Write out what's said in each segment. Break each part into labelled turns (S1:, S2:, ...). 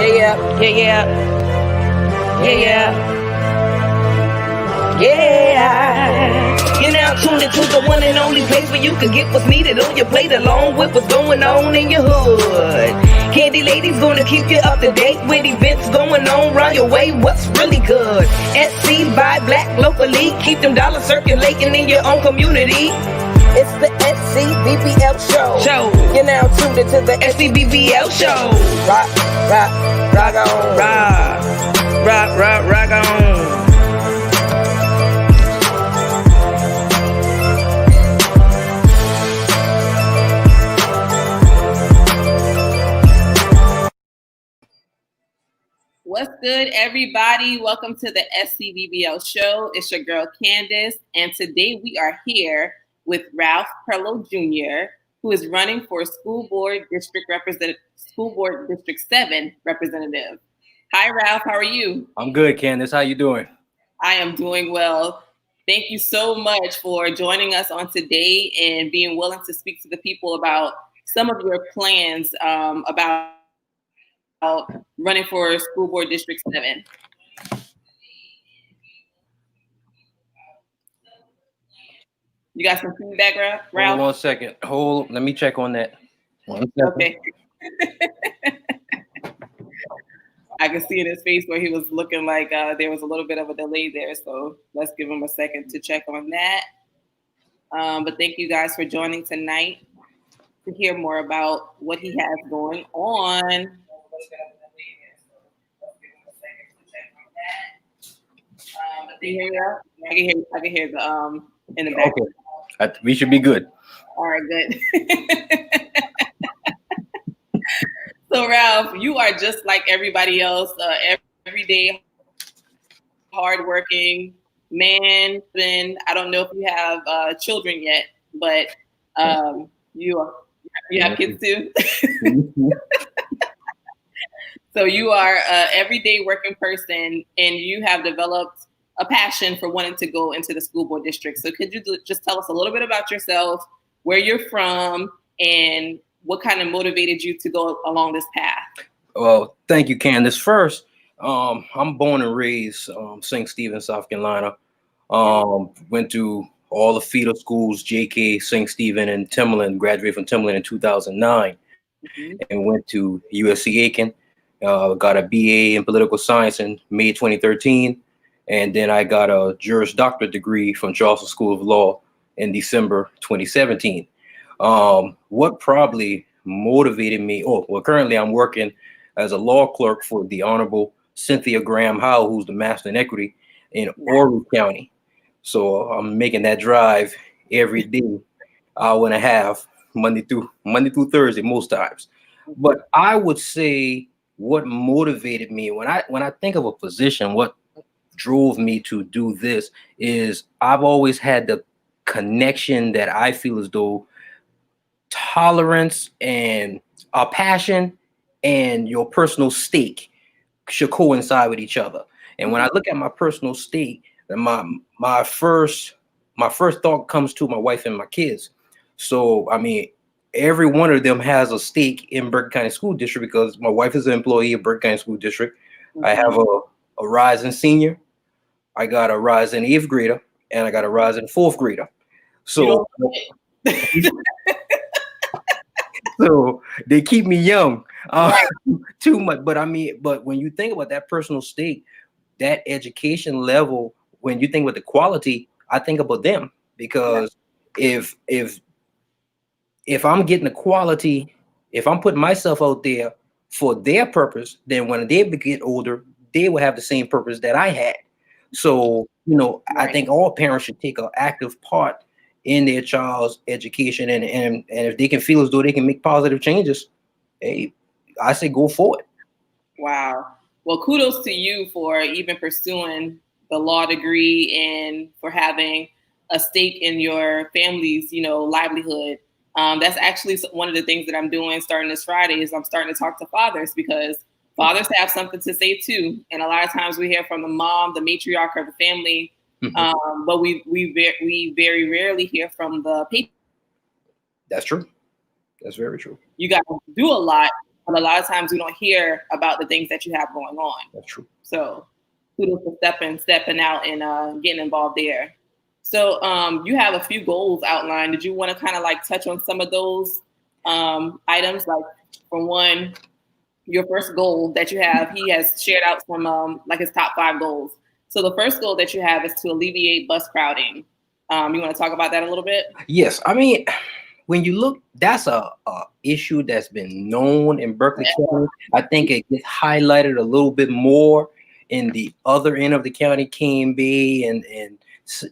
S1: Yeah, yeah, yeah, yeah, yeah, yeah. You're now tuned into the one and only place where you can get what's needed on your plate, along with what's going on in your hood. Candy Lady's gonna keep you up to date with events going on round your way. What's really good? SC by Black locally, keep them dollars circulating in your own community. It's the SCBBL show. You're now tuned into the SCBBL show. Rock on. Rock on.
S2: What's good, everybody? Welcome to the SCBBL show. It's your girl, Candace, and today we are here with Ralph Prioleau Jr., who is running for School Board District 7 representative. Hi, Ralph. How are you?
S3: I'm good, Candace. How you doing?
S2: I am doing well. Thank you so much for joining us on today and being willing to speak to the people about some of your plans about running for School Board District 7. You got some feedback, Ralph?
S3: Hold on 1 second. Let me check on that. 1 second.
S2: Okay. I can see in his face where he was looking like there was a little bit of a delay there. So let's give him a second to check on that. But thank you guys for joining tonight to hear more about what he has going on. Can you hear me out? I can hear the in the back.
S3: Okay. We should be good.
S2: All right, good. So Ralph, you are just like everybody else, everyday, hardworking man. Then I don't know if you have children yet, but you have kids too. So you are an everyday working person, and you have developed a passion for wanting to go into the school board district. So could you just tell us a little bit about yourself, where you're from, and what kind of motivated you to go along this path?
S3: Well, thank you, Candace. First, I'm born and raised St. Stephen, South Carolina. Went to all the feeder schools, JK, St. Stephen, and Timberland. Graduated from Timberland in 2009, and went to USC Aiken. Got a BA in political science in May 2013. And then I got a Juris Doctorate degree from Charleston School of Law in December 2017. What probably motivated me? Currently I'm working as a law clerk for the Honorable Cynthia Graham Howell, who's the Master in Equity in Orange County. So I'm making that drive every day, hour and a half, Monday through Thursday most times. But I would say what motivated me when I think of a position, what drove me to do this is I've always had the connection that I feel as though tolerance and a passion and your personal stake should coincide with each other. And when I look at my personal stake, my first thought comes to my wife and my kids. So I mean, every one of them has a stake in Berkeley County School District because my wife is an employee of Berkeley County School District. I have a rising senior, I got a rising 8th grader, and I got a rising 4th grader. So, so they keep me young too much. But when you think about that personal stake, that education level, when you think about the quality, I think about them because if I'm getting the quality, if I'm putting myself out there for their purpose, then when they get older, they will have the same purpose that I had. So, I think all parents should take an active part in their child's education. And if they can feel as though they can make positive changes, hey, I say go for it.
S2: Wow. Well, kudos to you for even pursuing the law degree and for having a stake in your family's, livelihood. That's actually one of the things that I'm doing starting this Friday is I'm starting to talk to fathers because fathers have something to say too. And a lot of times we hear from the mom, the matriarch of the family, but we very rarely hear from the patient.
S3: That's true. That's very true.
S2: You guys do a lot but a lot of times we don't hear about the things that you have going on.
S3: That's true.
S2: So kudos for stepping out and getting involved there. So you have a few goals outlined. Did you want to kind of like touch on some of those items? Like, for one, your first goal that you have, he has shared out some like his top 5 goals. So the first goal that you have is to alleviate bus crowding. You want to talk about that a little bit?
S3: Yes, I mean, when you look, that's a issue that's been known in Berkeley County. I think it gets highlighted a little bit more in the other end of the county, Cane Bay and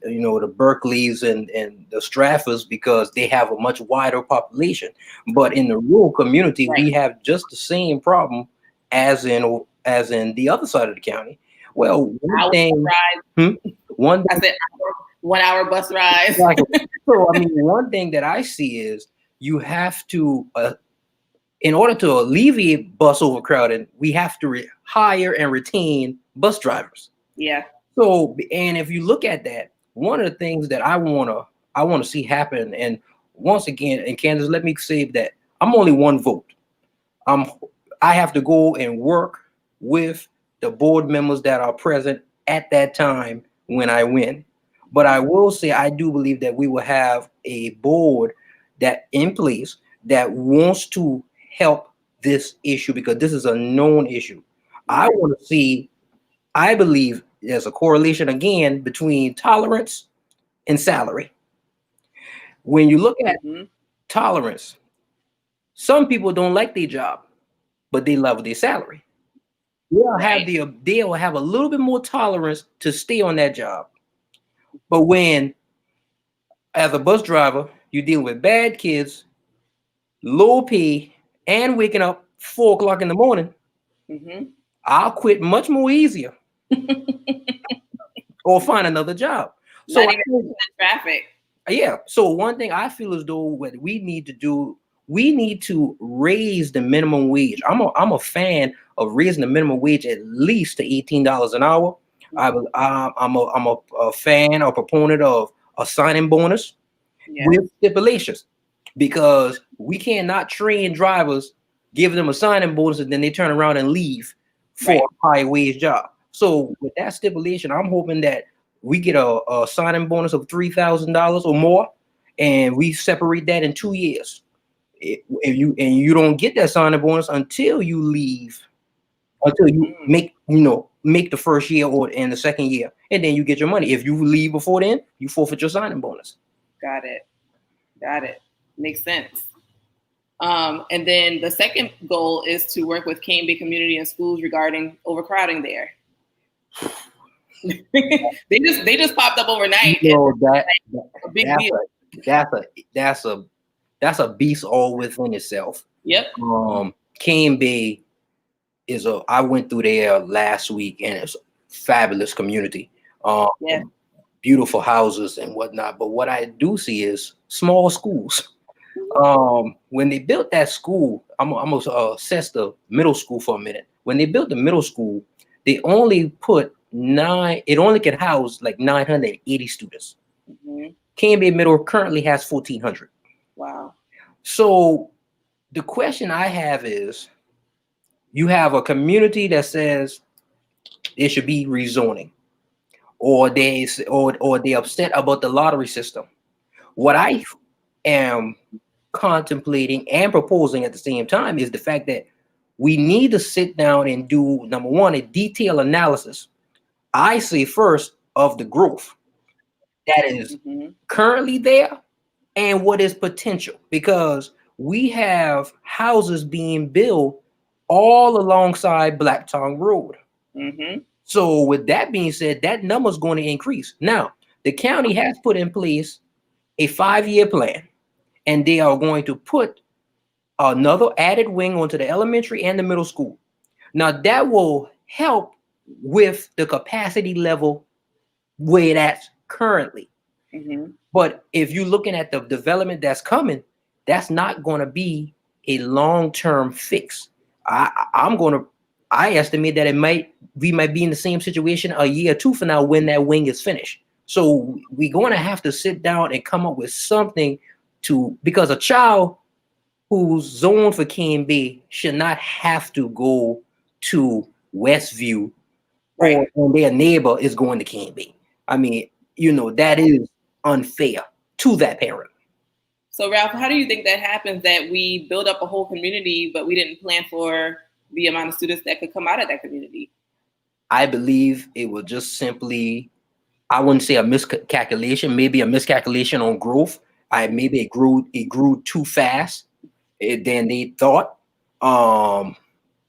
S3: you know, the Berkeleys and the Straffords, because they have a much wider population. But in the rural community, we have just the same problem as in the other side of the county. Well, one thing,
S2: I said 1 hour bus ride.
S3: So I mean, one thing that I see is you have to, in order to alleviate bus overcrowding, we have to hire and retain bus drivers.
S2: Yeah.
S3: So, and if you look at that, one of the things that I want to see happen, and once again, and Candace, let me say that I'm only one vote. I have to go and work with the board members that are present at that time when I win. But I will say, I do believe that we will have a board that in place that wants to help this issue, because this is a known issue. I want to see, I believe there's a correlation again between tolerance and salary. When you look at tolerance, some people don't like their job, but they love their salary. They'll have a little bit more tolerance to stay on that job. But when, as a bus driver, you deal with bad kids, low pay, and waking up 4 o'clock in the morning, I'll quit much more easier or find another job. So
S2: not even in traffic.
S3: Yeah. So one thing I feel as though what we need to do, we need to raise the minimum wage. I'm a fan of raising the minimum wage at least to $18 an hour. I'm a fan or proponent of a signing bonus with stipulations, because we cannot train drivers, give them a signing bonus, and then they turn around and leave for a high wage job. So with that stipulation, I'm hoping that we get a signing bonus of $3,000 or more, and we separate that in 2 years. If you don't get that signing bonus until you leave, until you make the first year or in the second year, and then you get your money. If you leave before then, you forfeit your signing bonus.
S2: Got it. Makes sense. And then the second goal is to work with Cane Bay community and schools regarding overcrowding there. they just popped up overnight.
S3: That's a beast all within itself.
S2: Yep.
S3: Cane Bay I went through there last week, and it's a fabulous community. Beautiful houses and whatnot. But what I do see is small schools. When they built that school, I'm gonna assess the middle school for a minute. When they built the middle school, they only put it only can house like 980 students. Cane Bay Middle currently has 1,400.
S2: Wow. So
S3: the question I have is, you have a community that says it should be rezoning, or they're upset about the lottery system. What I am contemplating and proposing at the same time is the fact that we need to sit down and do, number one, a detailed analysis. I say first of the growth that is currently there and what is potential, because we have houses being built all alongside Blacktongue Road. So with that being said, that number is going to increase. Now, the county has put in place a 5-year plan, and they are going to put another added wing onto the elementary and the middle school. Now, that will help with the capacity level where that's currently. But if you're looking at the development that's coming, that's not going to be a long-term fix. I estimate that we might be in the same situation a year or two from now when that wing is finished. So we're going to have to sit down and come up with something because a child who's zoned for K&B should not have to go to Westview,
S2: Right.
S3: or their neighbor is going to K&B. I mean, that is unfair to that parent.
S2: So Ralph, how do you think that happens, that we build up a whole community, but we didn't plan for the amount of students that could come out of that community?
S3: I believe it was just simply, I wouldn't say a miscalculation, maybe a miscalculation on growth. Maybe it grew too fast than they thought.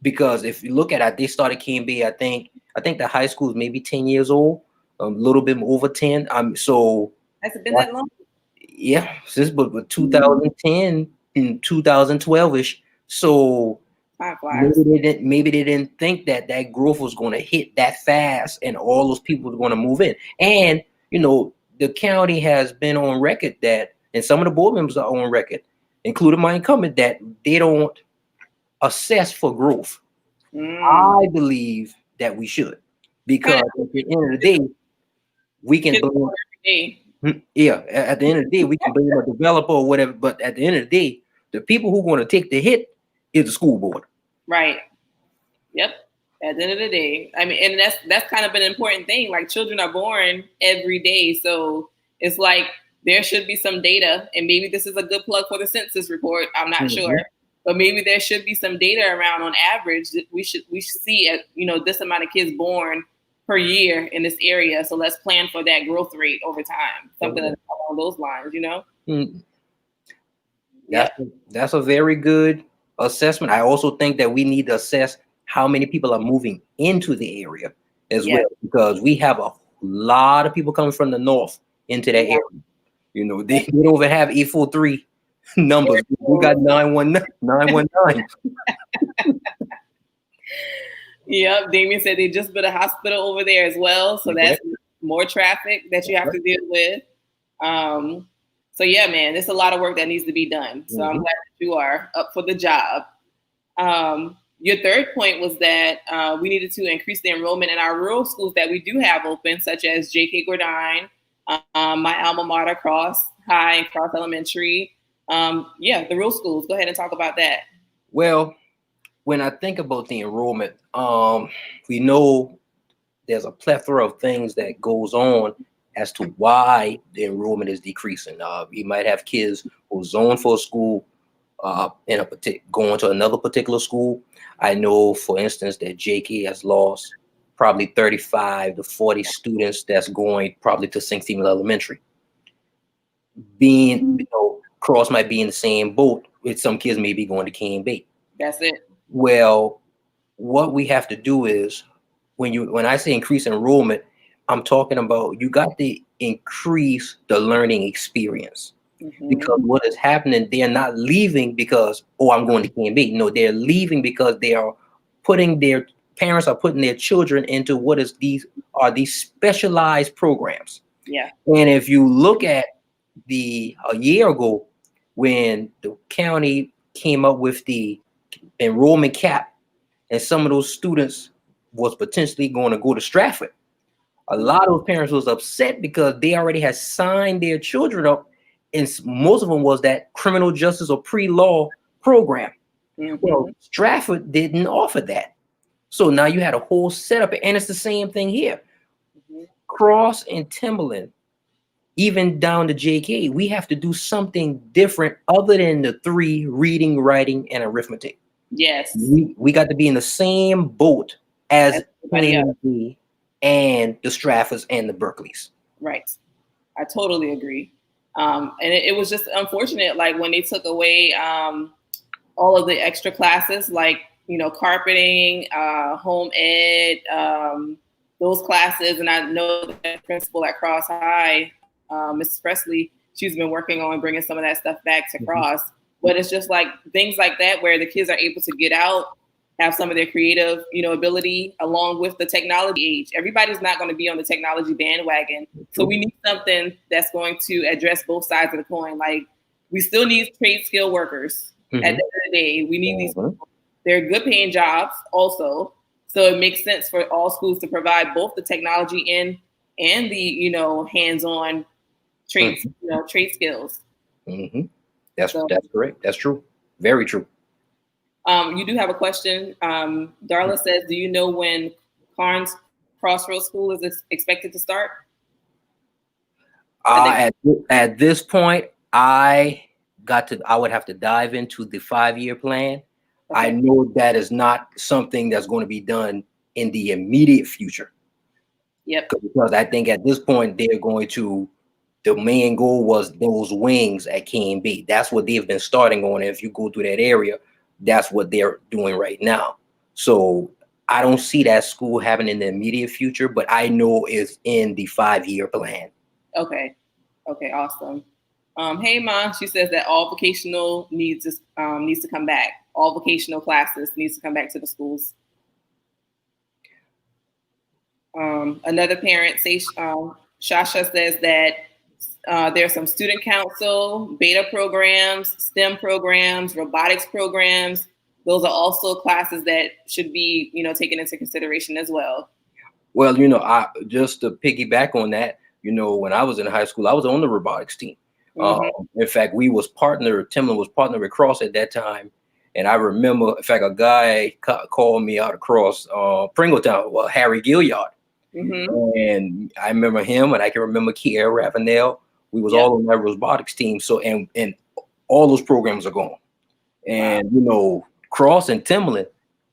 S3: Because if you look at it, they started K&B, I think the high school is maybe 10 years old, a little bit over 10. So
S2: has it been that long?
S3: Yeah, since but 2010 and 2012ish. So maybe they didn't think that growth was going to hit that fast and all those people were going to move in. And the county has been on record that, and some of the board members are on record, including my incumbent, that they don't assess for growth. I believe that we should, because at the end of the day, we can blame. Yeah, at the end of the day, we can blame a developer or whatever, but at the end of the day, the people who are going to take the hit is the school board.
S2: Right. Yep. At the end of the day, I mean, and that's kind of an important thing. Like, children are born every day, so it's like there should be some data, and maybe this is a good plug for the census report. I'm not sure, but maybe there should be some data around, on average, that we should see this amount of kids born per year in this area. So let's plan for that growth rate over time. Something along those lines,
S3: That's a very good assessment. I also think that we need to assess how many people are moving into the area as well, because we have a lot of people coming from the north into that area. They don't even have 843 numbers. We got 919.
S2: Yep, Damien said they just built a hospital over there as well, so that's more traffic that you have to deal with. So yeah, man, there's a lot of work that needs to be done. So I'm glad that you are up for the job. Your third point was that we needed to increase the enrollment in our rural schools that we do have open, such as J.K. Gordine, my alma mater, Cross High and Cross Elementary. The rural schools. Go ahead and talk about that.
S3: Well, when I think about the enrollment, we know there's a plethora of things that goes on as to why the enrollment is decreasing. You might have kids who zone for a school going to another particular school. I know, for instance, that JK has lost probably 35 to 40 students that's going probably to St. Stephen Elementary. Cross might be in the same boat with some kids maybe going to K&B.
S2: That's it.
S3: Well, what we have to do is, when I say increase enrollment, I'm talking about you got to increase the learning experience. Because what is happening, they're not leaving because, I'm going to K&B. No, they're leaving because parents are putting their children into these specialized programs.
S2: Yeah.
S3: And if you look at a year ago, when the county came up with the enrollment cap, and some of those students was potentially going to go to Stratford, a lot of those parents was upset because they already had signed their children up, and most of them was that criminal justice or pre-law program. Well, Stratford didn't offer that, so now you had a whole setup, and it's the same thing here. Cross and Timberland, even down to JK, we have to do something different other than the 3: reading, writing, and arithmetic.
S2: Yes.
S3: We got to be in the same boat as K&B and the Stratfords and the Berkeleys. Right.
S2: I totally agree. And it was just unfortunate, like when they took away all of the extra classes, like, carpeting, home ed, those classes. And I know the principal at Cross High, Mrs. Presley, she's been working on bringing some of that stuff back to Cross. But it's just like things like that where the kids are able to get out, have some of their creative, ability along with the technology age. Everybody's not going to be on the technology bandwagon. So we need something that's going to address both sides of the coin. Like, we still need trade skill workers. At the end of the day, we need these people. They're good paying jobs also. So it makes sense for all schools to provide both the technology and the, hands-on trade, trade skills.
S3: That's correct. That's true. Very true.
S2: You do have a question. Darla says, do you know when Carnes Crossroads School is expected to start?
S3: At this point, I would have to dive into the 5-year plan. Okay. I know that is not something that's going to be done in the immediate future.
S2: Yep.
S3: Because I think at this point, they're going to, the main goal was those wings at K&B. That's what they've been starting on. And if you go through that area, that's what they're doing right now. So I don't see that school having in the immediate future, but I know it's in the 5-year plan.
S2: Okay. Okay. Awesome. Hey, Ma, she says that all vocational needs to come back. All vocational classes needs to come back to the schools. Another parent, Shasha, says that there's some student council, beta programs, STEM programs, robotics programs. Those are also classes that should be, taken into consideration as well.
S3: Well, just to piggyback on that, when I was in high school, I was on the robotics team. In fact, Timlin was partnered with Cross at that time. And I remember, in fact, a guy called me out across Pringletown, Harry Gilliard. And I remember him, and I can remember Kier Ravenel. We was all on that robotics team. So, and all those programs are gone. And, Cross and Timlin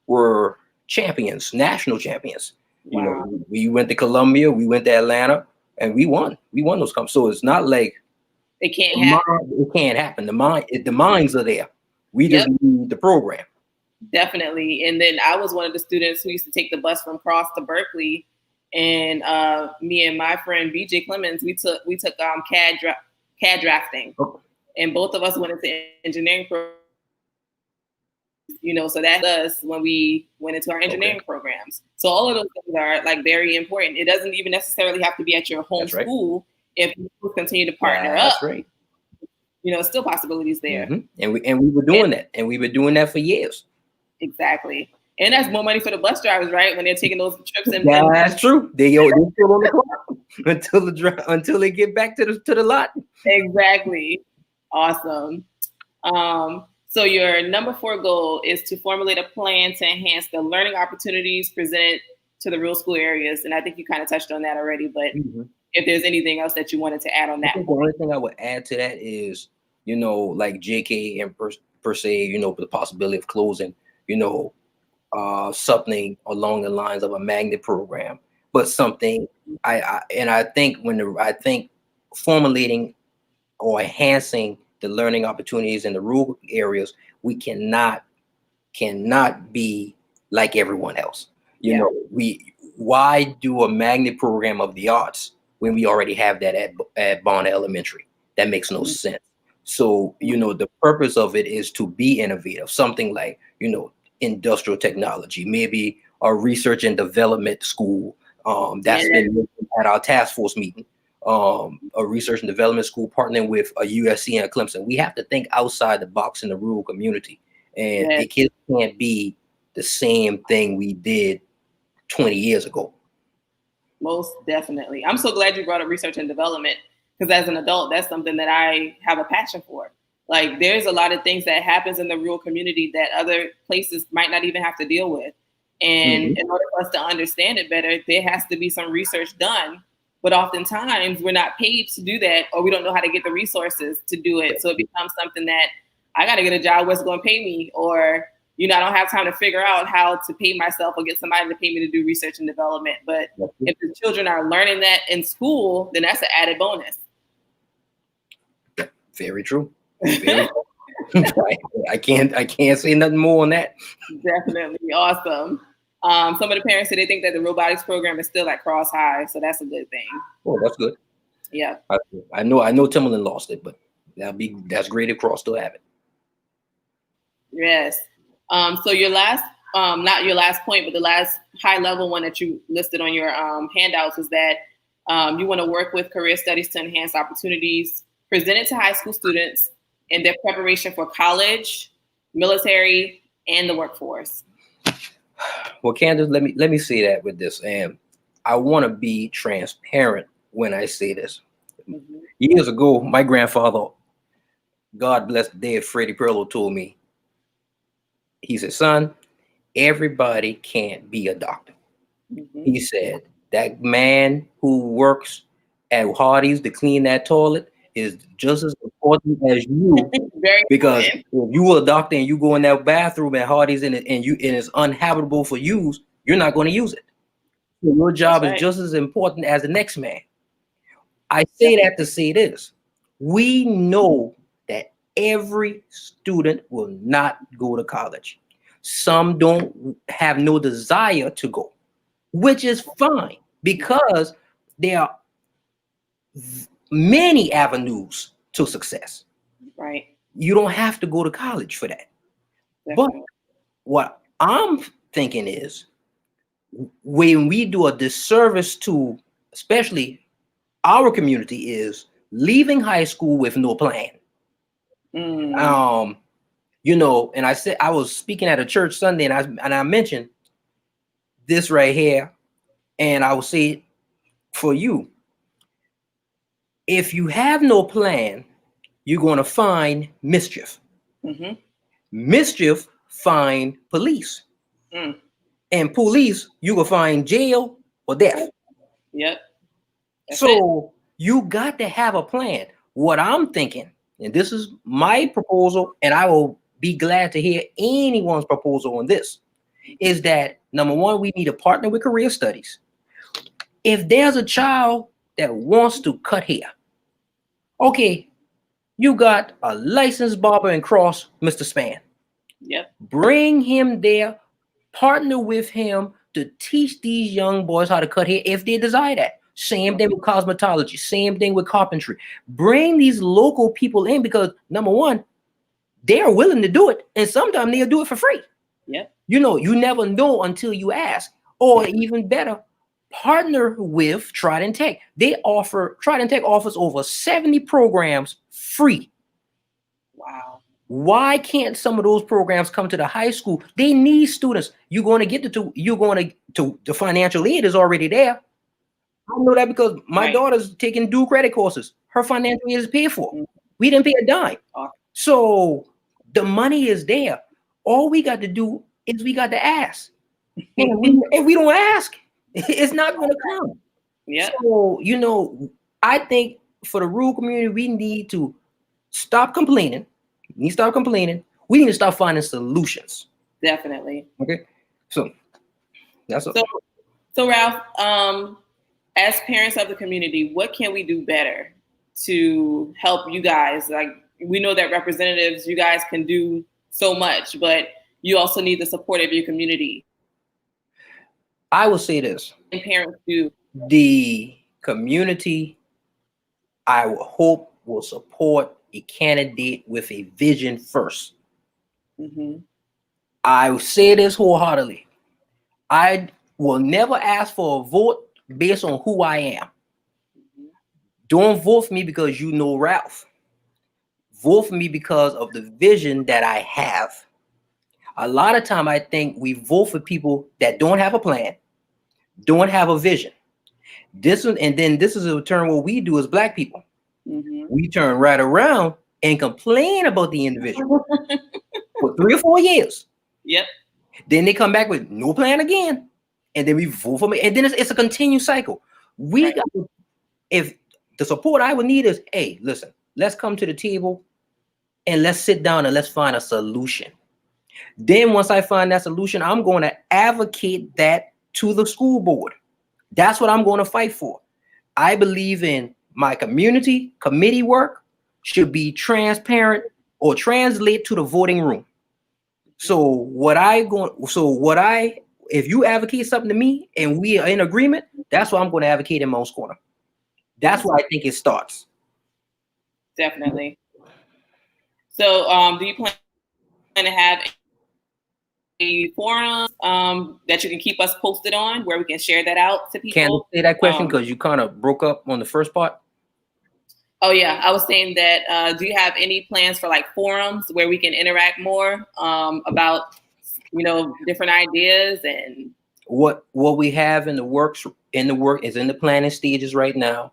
S3: were champions, national champions.
S2: Wow.
S3: We went to Columbia, we went to Atlanta, and we won. We won those comps. So it's not like
S2: it can't happen.
S3: It can't happen. The minds are there. We just need the program.
S2: Definitely. And then I was one of the students who used to take the bus from Cross to Berkeley. And me and my friend BJ Clemens, we took CAD drafting. Oh. And both of us went into engineering programs. So that's us when we went into our engineering programs. So all of those things are like very important. It doesn't even necessarily have to be at your home school. If you continue to partner up.
S3: That's right.
S2: Still possibilities there.
S3: And we were doing that. And we were doing that for years.
S2: Exactly. And that's more money for the bus drivers, right? When they're taking those trips.
S3: That's true. They're still on the clock until they get back to the lot.
S2: Exactly. Awesome. So your number 4 goal is to formulate a plan to enhance the learning opportunities presented to the rural school areas. And I think you kind of touched on that already, but if there's anything else that you wanted to add on that.
S3: The only thing I would add to that is, like JK and per se, the possibility of closing, something along the lines of a magnet program, but something I think formulating or enhancing the learning opportunities in the rural areas, we cannot be like everyone else. Why do a magnet program of the arts when we already have that at Bonner Elementary? That makes no sense. So, the purpose of it is to be innovative, something like, industrial technology, maybe a research and development school. That's been at our task force meeting. A research and development school partnering with a USC and a Clemson. We have to think outside the box in the rural community. And the kids can't be the same thing we did 20 years ago.
S2: Most definitely. I'm so glad you brought up research and development, because as an adult, that's something that I have a passion for. Like, there's a lot of things that happens in the rural community that other places might not even have to deal with. And in order for us to understand it better, there has to be some research done. But oftentimes we're not paid to do that, or we don't know how to get the resources to do it. So it becomes something that I got to get a job, what's going to pay me, or, I don't have time to figure out how to pay myself or get somebody to pay me to do research and development. But if the children are learning that in school, then that's an added bonus.
S3: Very true. Very I can't say nothing more on that.
S2: Definitely. Awesome. Some of the parents say they think that the robotics program is still at Cross High, so that's a good thing.
S3: Oh, that's good.
S2: Yeah.
S3: I know Timberland lost it, but that's great if Cross still have it.
S2: Yes. So your last, not your last point, but the last high level one that you listed on your handouts is that you want to work with career studies to enhance opportunities presented to high school students in their preparation for college, military, and the workforce.
S3: Well, Candace, let me say that with this, and I want to be transparent when I say this. Years ago, my grandfather, God bless the dead, Freddie Prioleau, told me, he said, son, everybody can't be a doctor.
S2: Mm-hmm.
S3: He said, that man who works at Hardee's to clean that toilet is just as important as you.
S2: Very
S3: Because
S2: important.
S3: if you were a doctor and you go in that bathroom at Hardee's and it's uninhabitable for use, you're not going to use it. So your job
S2: That's
S3: is
S2: right.
S3: just as important as the next man. I say that to say this. We know that every student will not go to college. Some don't have no desire to go, which is fine because there are many avenues to success.
S2: Right.
S3: You don't have to go to college for that.
S2: Definitely.
S3: But what I'm thinking is when we do a disservice to especially our community is leaving high school with no plan.
S2: Mm.
S3: You know, and I said I was speaking at a church Sunday and I mentioned this right here, and I will say it for you. If you have no plan, you're going to find mischief.
S2: Mm-hmm.
S3: Mischief find police.
S2: Mm.
S3: And police, you will find jail or death.
S2: Yep. That's
S3: So you got to have a plan. What I'm thinking, and this is my proposal, and I will be glad to hear anyone's proposal on this, is that number one, we need to partner with career studies. If there's a child that wants to cut hair, okay, you got a licensed barber in Cross, Mr. Span.
S2: Yep.
S3: Bring him there, partner with him to teach these young boys how to cut hair if they desire that. Same thing with cosmetology, same thing with carpentry. Bring these local people in because number one, they're willing to do it, and sometimes they'll do it for free.
S2: Yep.
S3: You know, you never know until you ask. Or even better, partner with Trident Tech. Trident Tech offers over 70 programs free.
S2: Wow.
S3: Why can't some of those programs come to the high school? They need students. You're going to get to the financial aid is already there. I know that because my daughter's taking dual credit courses. Her financial aid is paid for. We didn't pay a dime. So the money is there. All we got to do is we got to ask. And if we don't ask, it's not going to come.
S2: Yeah.
S3: So, you know, I think for the rural community, we need to stop complaining. We need to stop complaining. We need to start finding solutions.
S2: Definitely.
S3: Okay. So that's
S2: so Ralph, as parents of the community, what can we do better to help you guys? Like, we know that representatives, you guys can do so much, but you also need the support of your community.
S3: I will say this.
S2: And parents do.
S3: The community, I will hope, will support a candidate with a vision first.
S2: Mm-hmm.
S3: I will say this wholeheartedly. I will never ask for a vote based on who I am. Mm-hmm. Don't vote for me because you know Ralph. Vote for me because of the vision that I have. A lot of time I think we vote for people that don't have a plan, don't have a vision. This one, and then this is a turn what we do as Black people. Mm-hmm. We turn right around and complain about the individual for 3 or 4 years.
S2: Yep.
S3: Then they come back with no plan again, and then we vote for me, and then it's a continued cycle. We got, if the support I would need is, hey, listen, let's come to the table and let's sit down and let's find a solution. Then once I find that solution, I'm going to advocate that to the school board. That's what I'm going to fight for. I believe in my community committee work should be transparent or translate to the voting room. So if you advocate something to me and we are in agreement, that's what I'm going to advocate in Mo's Corner. That's where I think it starts.
S2: Definitely. So do you plan to have a forum that you can keep us posted on where we can share that out to people?
S3: Can you say that question because you kind of broke up on the first part?
S2: Oh yeah, I was saying that. Do you have any plans for like forums where we can interact more about, you know, different ideas and
S3: what we have in the work is in the planning stages right now.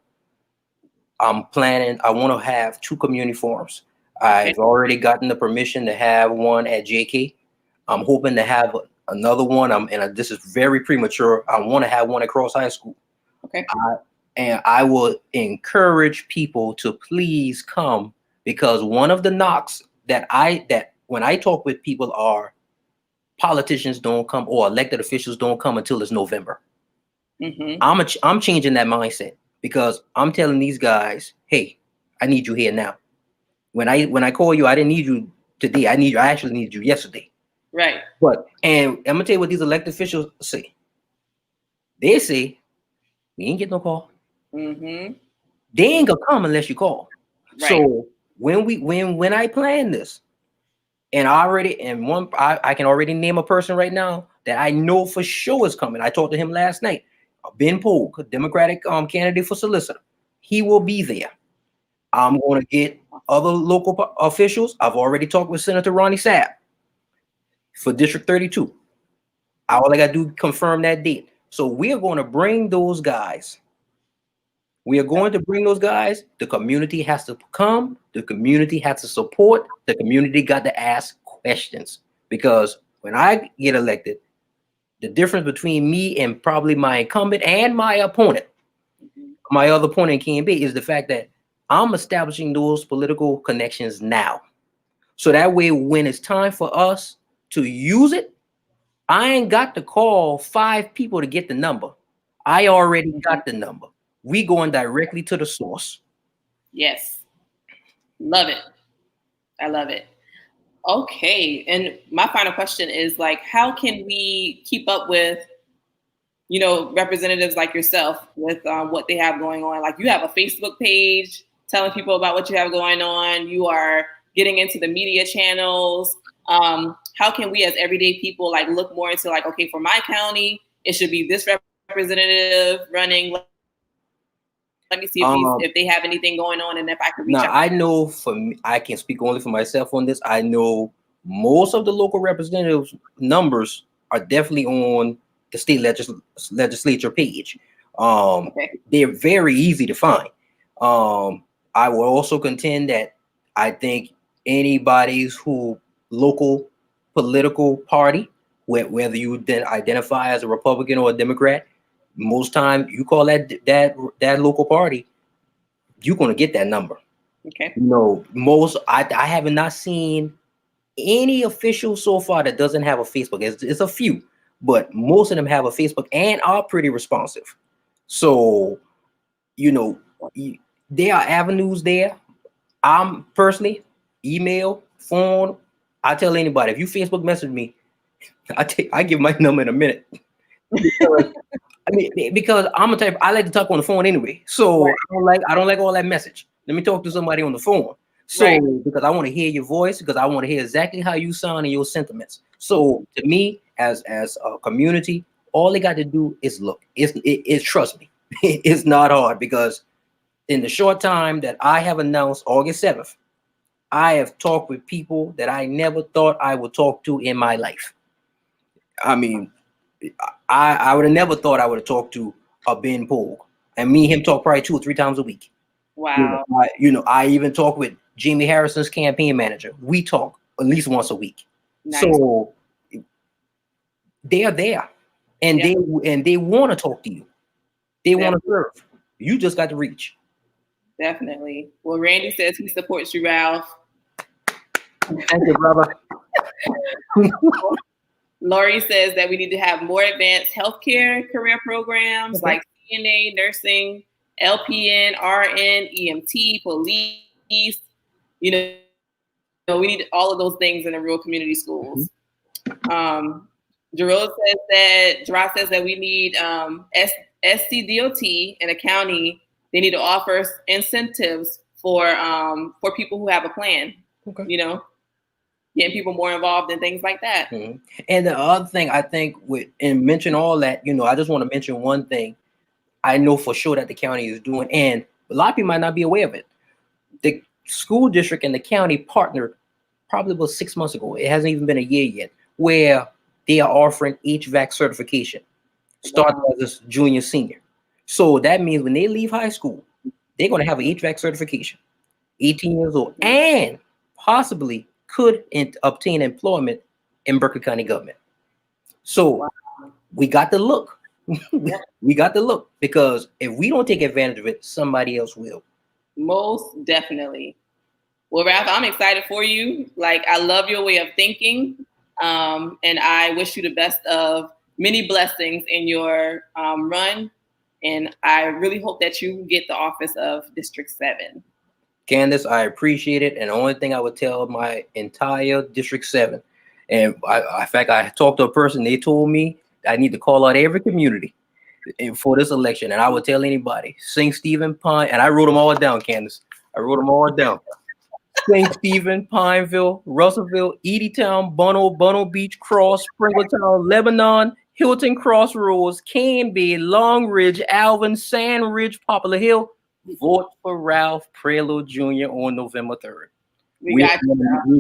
S3: I'm planning. I want to have 2 community forums. I've already gotten the permission to have one at JK. I'm hoping to have another one. This is very premature. I want to have one across high school.
S2: Okay.
S3: And I will encourage people to please come, because one of the knocks that when I talk with people are politicians don't come or elected officials don't come until it's November.
S2: Mm-hmm.
S3: I'm changing that mindset, because I'm telling these guys, hey, I need you here now. When I call you, I didn't need you today. I actually needed you yesterday.
S2: Right.
S3: And I'm gonna tell you what these elected officials say. They say, we ain't get no call.
S2: Mm-hmm.
S3: They ain't gonna come unless you call.
S2: Right.
S3: So when I plan this, and I can already name a person right now that I know for sure is coming. I talked to him last night. Ben Polk, Democratic candidate for solicitor. He will be there. I'm going to get other local officials. I've already talked with Senator Ronnie Sapp for District 32. All I got to do is confirm that date. So we are going to bring those guys. We are going to bring those guys. The community has to come. The community has to support. The community got to ask questions, because when I get elected, the difference between me and probably my incumbent and my opponent, my other opponent can be, is the fact that I'm establishing those political connections now. So that way, when it's time for us to use it, I ain't got to call 5 people to get the number. I already got the number. We going directly to the source.
S2: Yes. Love it. I love it. Okay. And my final question is, like, how can we keep up with, representatives like yourself with what they have going on? Like, you have a Facebook page telling people about what you have going on. You are getting into the media channels. How can we as everyday people look more into okay, for my county, it should be this representative running. Let me see if they have anything going on, and if I can reach out.
S3: I know for me, I can speak only for myself on this. I know most of the local representatives numbers are definitely on the state legislature page. Okay. They're very easy to find. I will also contend that I think anybody who local political party, whether you identify as a Republican or a Democrat, most time you call that local party, you're gonna get that number.
S2: Okay.
S3: I have not seen any official so far that doesn't have a Facebook. It's a few, but most of them have a Facebook and are pretty responsive. So, there are avenues there. I'm personally email, phone. I tell anybody, if you Facebook message me, I give my number in a minute. Because I'm a type, I like to talk on the phone anyway. So right. I don't like all that message. Let me talk to somebody on the phone. So right. Because I want to hear your voice, because I want to hear exactly how you sound and your sentiments. So to me, as a community, all they got to do is look. It's trust me, it's not hard, because in the short time that I have announced August 7th, I have talked with people that I never thought I would talk to in my life. I mean, I would have never thought I would have talked to a Ben Polk, and me and him talk probably 2 or 3 times a week.
S2: Wow.
S3: I even talk with Jamie Harrison's campaign manager. We talk at least once a week. Nice. So they are there, and they want to talk to you. They want to serve. You just got to reach.
S2: Definitely. Well, Randy says he supports you, Ralph.
S3: Thank you, brother.
S2: Lori says that we need to have more advanced healthcare career programs like CNA, nursing, LPN, RN, EMT, police. We need all of those things in the rural community schools. Gerard says that we need SCDOT and a county. They need to offer incentives for people who have a plan. Okay. Getting people more involved in things like that.
S3: Mm-hmm. And the other thing I think mention all that, I just want to mention one thing I know for sure that the county is doing, and a lot of people might not be aware of it. The school district and the county partnered probably about 6 months ago. It hasn't even been a year yet, where they are offering HVAC certification, starting as a junior, senior. So that means when they leave high school, they're going to have an HVAC certification, 18 years old, and possibly could obtain employment in Berkeley County government. So we got to look. We got to look, because if we don't take advantage of it, somebody else will.
S2: Most definitely. Well, Ralph, I'm excited for you. Like, I love your way of thinking. And I wish you the best of many blessings in your run. And I really hope that you get the office of District 7.
S3: Candace, I appreciate it. And the only thing I would tell my entire District 7, and in fact, I talked to a person, they told me I need to call out every community for this election. And I would tell anybody, St. Stephen, Pine, and I wrote them all down, Candace. I wrote them all down. St. Stephen, Pineville, Russellville, Eddytown, Bono Beach, Cross, Springletown, Lebanon, Hilton Crossroads, Cane Bay, Long Ridge, Alvin, Sand Ridge, Poplar Hill. Vote for Ralph Prioleau Jr. on November 3rd. We're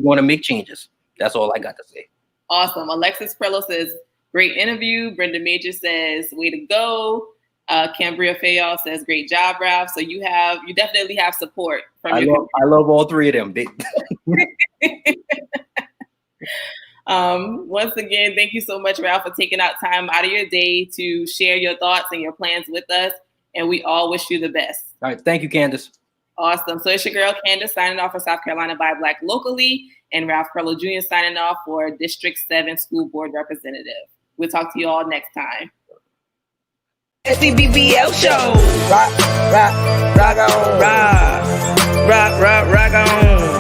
S3: going to make changes. That's all I got to say.
S2: Awesome. Alexis Prioleau says, great interview. Brenda Major says, way to go. Cambria Fayol says, great job, Ralph. So you definitely have support from
S3: I love all three of them.
S2: Once again, thank you so much, Ralph, for taking out time out of your day to share your thoughts and your plans with us. And we all wish you the best.
S3: All right. Thank you, Candace.
S2: Awesome. So it's your girl, Candace, signing off for South Carolina by Black Locally, and Ralph Prioleau Jr. signing off for District 7 School Board Representative. We'll talk to you all next time.
S1: SCBBL show. Rock on. Rock on.